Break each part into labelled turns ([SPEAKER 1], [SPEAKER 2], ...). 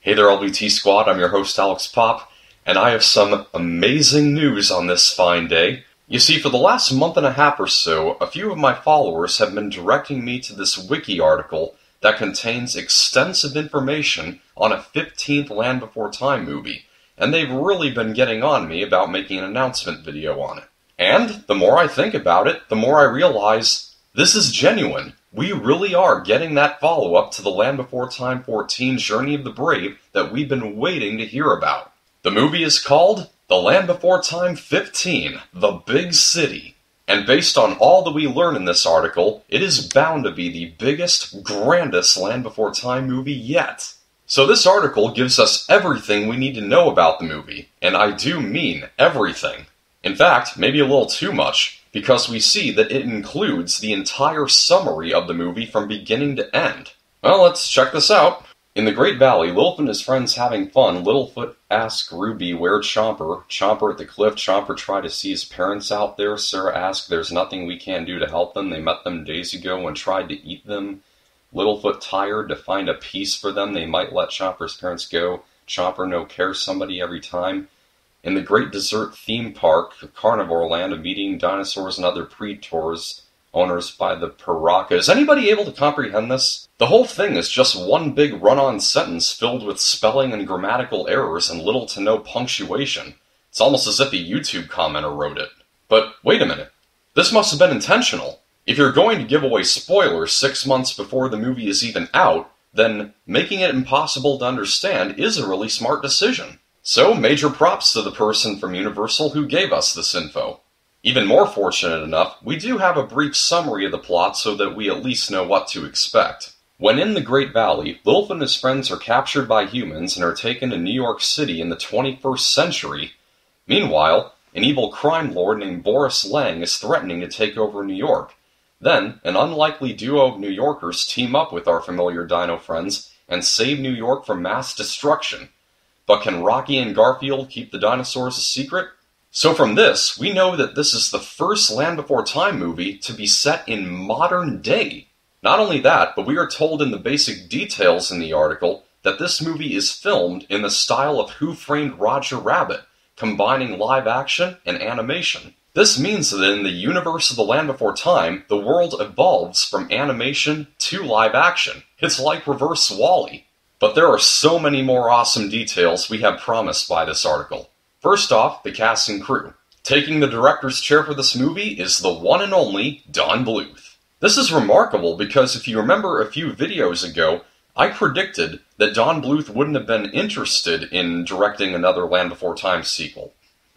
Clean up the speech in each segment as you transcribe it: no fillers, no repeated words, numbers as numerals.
[SPEAKER 1] Hey there, LBT Squad, I'm your host Alex Pop, and I have some amazing news on this fine day. You see, for the last month and a half or so, a few of my followers have been directing me to this wiki article that contains extensive information on a 15th Land Before Time movie, and they've really been getting on me about making an announcement video on it. And the more I think about it, the more I realize this is genuine. We really are getting that follow-up to the Land Before Time 14 Journey of the Brave that we've been waiting to hear about. The movie is called The Land Before Time 15, The Big City. And based on all that we learn in this article, it is bound to be the biggest, grandest Land Before Time movie yet. So this article gives us everything we need to know about the movie, and I do mean everything. In fact, maybe a little too much, because we see that it includes the entire summary of the movie from beginning to end. Well, let's check this out. In the Great Valley, Littlefoot and his friends having fun. Littlefoot asks Ruby where Chomper. Chomper at the cliff. Chomper tried to see his parents out there. Sarah asked there's nothing we can do to help them. They met them days ago and tried to eat them. Littlefoot tired to find a piece for them. They might let Chomper's parents go. Chomper no care somebody every time. In the Great Desert Theme Park, Carnivore Land, of meeting dinosaurs and other predators, owners by the Paraka. Is anybody able to comprehend this? The whole thing is just one big run-on sentence filled with spelling and grammatical errors and little to no punctuation. It's almost as if a YouTube commenter wrote it. But wait a minute. This must have been intentional. If you're going to give away spoilers 6 months before the movie is even out, then making it impossible to understand is a really smart decision. So, major props to the person from Universal who gave us this info. Even more fortunate enough, we do have a brief summary of the plot so that we at least know what to expect. When in the Great Valley, Littlefoot and his friends are captured by humans and are taken to New York City in the 21st century. Meanwhile, an evil crime lord named Boris Lang is threatening to take over New York. Then, an unlikely duo of New Yorkers team up with our familiar dino friends and save New York from mass destruction. But can Rocky and Garfield keep the dinosaurs a secret? So from this, we know that this is the first Land Before Time movie to be set in modern day. Not only that, but we are told in the basic details in the article that this movie is filmed in the style of Who Framed Roger Rabbit, combining live action and animation. This means that in the universe of the Land Before Time, the world evolves from animation to live action. It's like reverse WALL-E. But there are so many more awesome details we have promised by this article. First off, the cast and crew. Taking the director's chair for this movie is the one and only Don Bluth. This is remarkable because if you remember a few videos ago, I predicted that Don Bluth wouldn't have been interested in directing another Land Before Time sequel.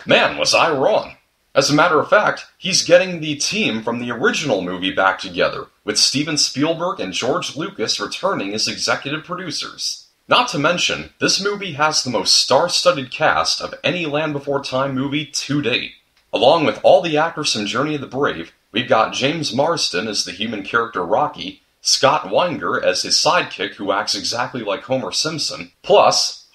[SPEAKER 1] Man, was I wrong. As a matter of fact, he's getting the team from the original movie back together, with Steven Spielberg and George Lucas returning as executive producers. Not to mention, this movie has the most star-studded cast of any Land Before Time movie to date. Along with all the actors from Journey of the Brave, we've got James Marsden as the human character Rocky, Scott Weinger as his sidekick who acts exactly like Homer Simpson, plus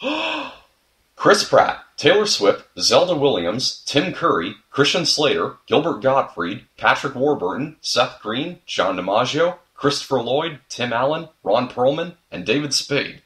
[SPEAKER 1] Chris Pratt, Taylor Swift, Zelda Williams, Tim Curry, Christian Slater, Gilbert Gottfried, Patrick Warburton, Seth Green, John DiMaggio, Christopher Lloyd, Tim Allen, Ron Perlman, and David Spade.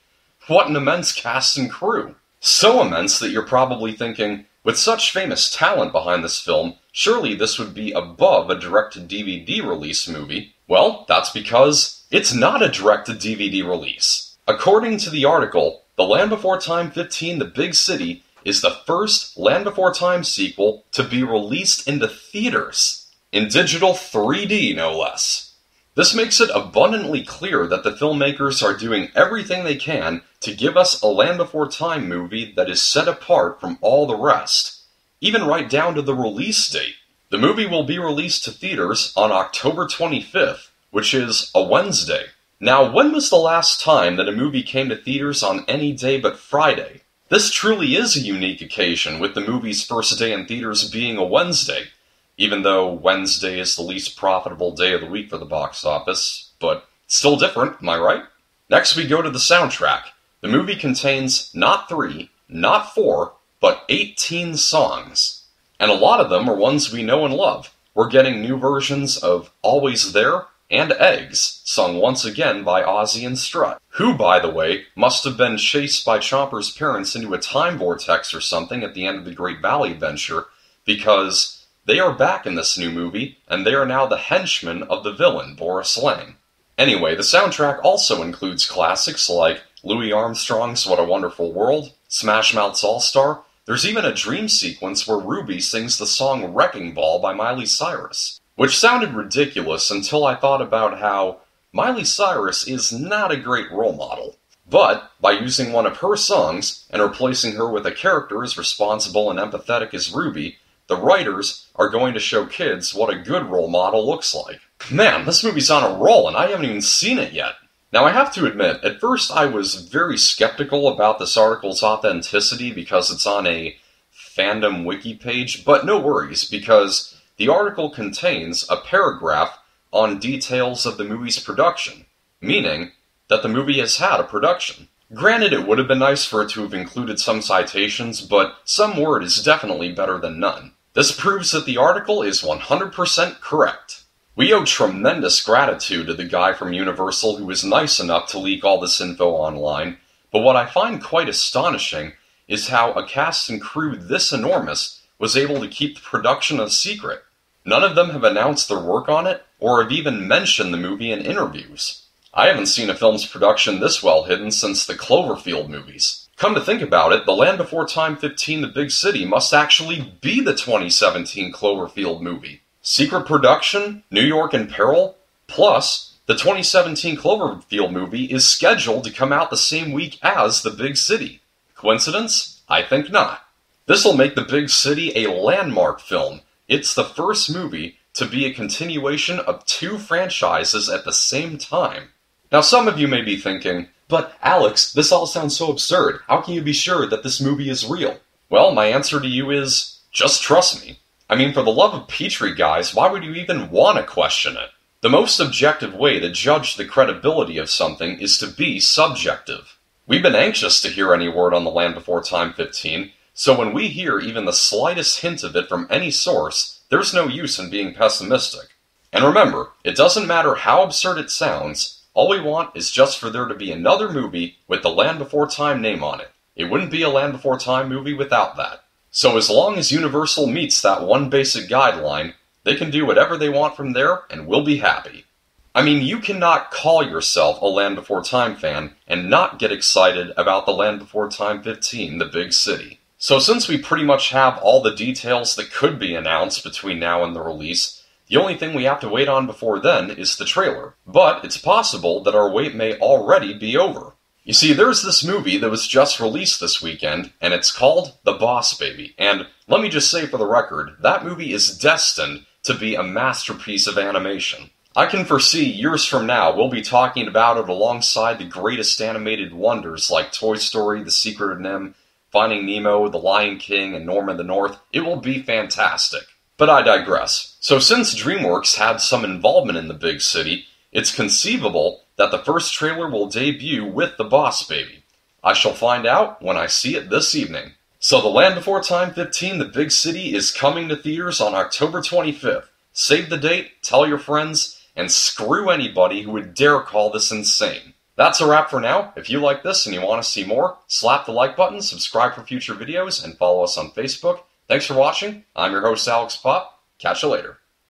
[SPEAKER 1] What an immense cast and crew! So immense that you're probably thinking, with such famous talent behind this film, surely this would be above a direct-to-DVD release movie. Well, that's because it's not a direct-to-DVD release. According to the article, The Land Before Time 15, The Big City, is the first Land Before Time sequel to be released into theaters. In digital 3D, no less. This makes it abundantly clear that the filmmakers are doing everything they can to give us a Land Before Time movie that is set apart from all the rest, even right down to the release date. The movie will be released to theaters on October 25th, which is a Wednesday. Now, when was the last time that a movie came to theaters on any day but Friday? This truly is a unique occasion, with the movie's first day in theaters being a Wednesday, even though Wednesday is the least profitable day of the week for the box office, but still different, am I right? Next we go to the soundtrack. The movie contains not 3, not 4, but 18 songs. And a lot of them are ones we know and love. We're getting new versions of Always There and Eggs, sung once again by Ozzy and Strut, who, by the way, must have been chased by Chomper's parents into a time vortex or something at the end of the Great Valley adventure, because they are back in this new movie, and they are now the henchmen of the villain, Boris Lang. Anyway, the soundtrack also includes classics like Louis Armstrong's What a Wonderful World, Smash Mouth's All-Star. There's even a dream sequence where Ruby sings the song Wrecking Ball by Miley Cyrus, which sounded ridiculous until I thought about how Miley Cyrus is not a great role model. But by using one of her songs and replacing her with a character as responsible and empathetic as Ruby, the writers are going to show kids what a good role model looks like. Man, this movie's on a roll and I haven't even seen it yet. Now I have to admit, at first I was very skeptical about this article's authenticity because it's on a fandom wiki page, but no worries, because the article contains a paragraph on details of the movie's production, meaning that the movie has had a production. Granted, it would have been nice for it to have included some citations, but some word is definitely better than none. This proves that the article is 100% correct. We owe tremendous gratitude to the guy from Universal who was nice enough to leak all this info online, but what I find quite astonishing is how a cast and crew this enormous was able to keep the production a secret. None of them have announced their work on it, or have even mentioned the movie in interviews. I haven't seen a film's production this well hidden since the Cloverfield movies. Come to think about it, The Land Before Time 15: The Big City must actually be the 2017 Cloverfield movie. Secret production, New York in peril, plus the 2017 Cloverfield movie is scheduled to come out the same week as The Big City. Coincidence? I think not. This'll make The Big City a landmark film. It's the first movie to be a continuation of two franchises at the same time. Now some of you may be thinking, but Alex, this all sounds so absurd. How can you be sure that this movie is real? Well, my answer to you is, just trust me. I mean, for the love of Petrie, guys, why would you even want to question it? The most objective way to judge the credibility of something is to be subjective. We've been anxious to hear any word on The Land Before Time 15, so when we hear even the slightest hint of it from any source, there's no use in being pessimistic. And remember, it doesn't matter how absurd it sounds, all we want is just for there to be another movie with the Land Before Time name on it. It wouldn't be a Land Before Time movie without that. So as long as Universal meets that one basic guideline, they can do whatever they want from there and we'll be happy. I mean, you cannot call yourself a Land Before Time fan and not get excited about the Land Before Time 15, The Big City. So since we pretty much have all the details that could be announced between now and the release, the only thing we have to wait on before then is the trailer. But it's possible that our wait may already be over. You see, there's this movie that was just released this weekend, and it's called The Boss Baby. And let me just say for the record, that movie is destined to be a masterpiece of animation. I can foresee years from now we'll be talking about it alongside the greatest animated wonders like Toy Story, The Secret of NIMH, Finding Nemo, The Lion King, and Norman the North. It will be fantastic. But I digress. So since DreamWorks had some involvement in The Big City, it's conceivable that the first trailer will debut with The Boss Baby. I shall find out when I see it this evening. So The Land Before Time 15, The Big City is coming to theaters on October 25th. Save the date, tell your friends, and screw anybody who would dare call this insane. That's a wrap for now. If you like this and you want to see more, slap the like button, subscribe for future videos, and follow us on Facebook. Thanks for watching. I'm your host, Alex Pop. Catch you later.